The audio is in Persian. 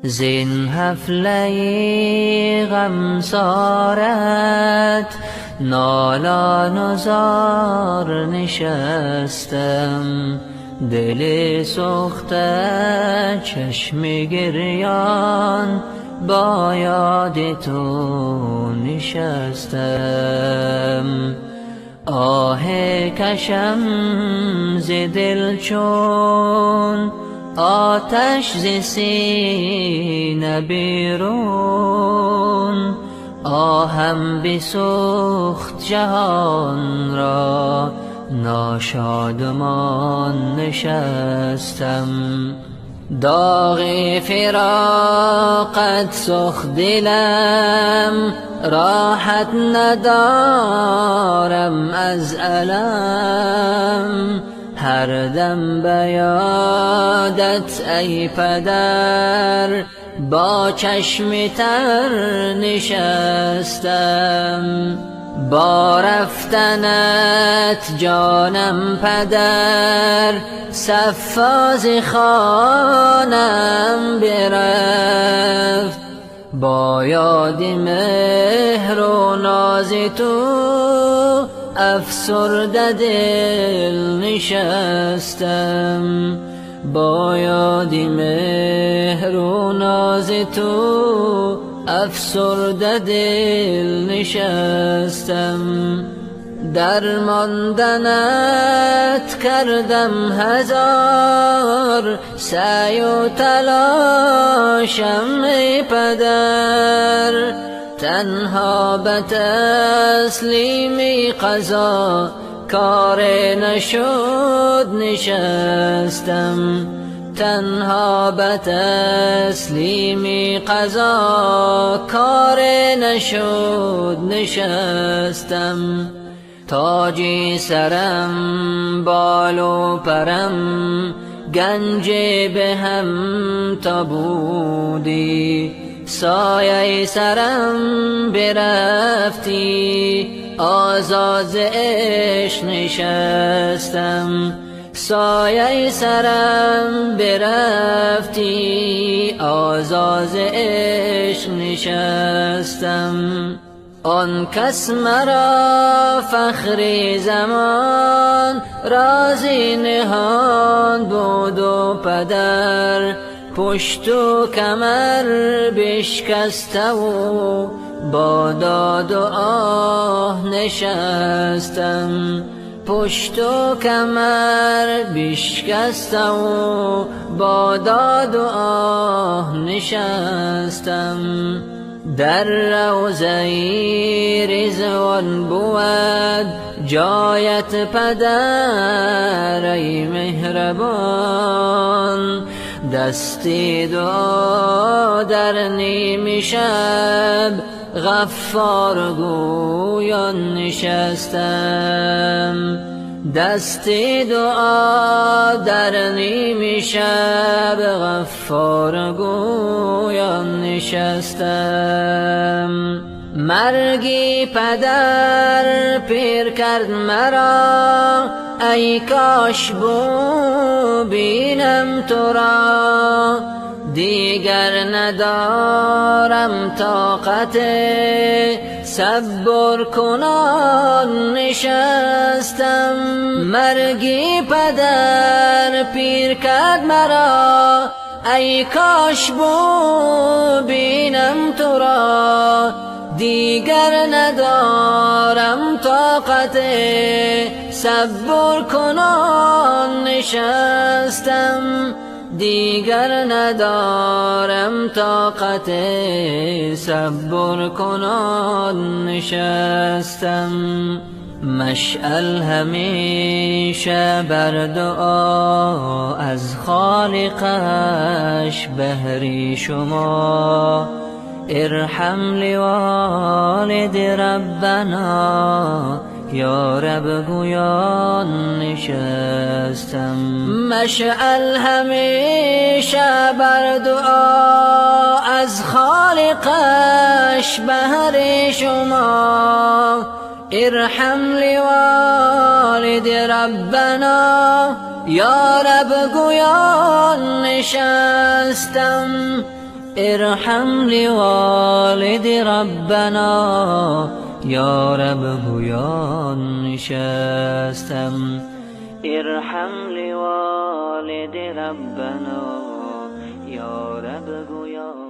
زین حفله غمسارت نالان و زار نشستم، دل سوخته چشم گریان با یاد تو نشستم. آه کشم ز دل چون آتش ز سینه بیرون، آهم بسوخت جهان را ناشادمان نشستم. داغ فراقت سوخت دلم، راحت ندارم از الم، هر دم به یادت ای پدر با چشم تر نشستم. با رفتنت جانم پدر صفاز خانم برفت، با یاد مهر و ناز تو افسرده دل نشستم. با یاد مهر و ناز تو افسرده دل نشستم. درماندنت کردم هزار سعی و تلاشم ای پدر، تنها به تسلیم قضا کار نشد نشستم. تنها به تسلیم قضا کار نشد نشستم. تاج سرم بال و پرم گنج به هم تا بودی، سایه سرم برفتی آزاد ز عشق نشستم. سایه سرم برفتی آزاد ز عشق نشستم. آن کس مرا فخر زمان رازی نهان بود و پدر، پشت و کمر بشکسته و با داد و آه نشستم. پشت و کمر بشکسته و با داد و آه نشستم. در روضه رضوان بود جایت پدر ای مهربان، دستی دعا در نیم شب غفار گویان نشستم. دستی دعا در نیم شب غفار گویان نشستم. مرگی پدر پیر کرد مرا ای کاش بینم تو را، دیگر ندارم طاقت صبر کنان نشستم. مرگی پدر پیر کرد مرا ای کاش بینم تو را، دیگر ندارم طاقت صبر کنان نشستم. دیگر ندارم طاقت صبر کنان نشستم. مشعل همیشه بر دعا از خالقش بهر شما، ارحم لوالد ربنا یا رب گویان نشستم. مشعل همیشه بر دعا از خالقش بهر شما، ارحم لوالد ربنا یا رب گویان نشستم. ارحم لوالد ربنا یا رب گویان نشستم. ارحم لوالد ربنا یا رب گویان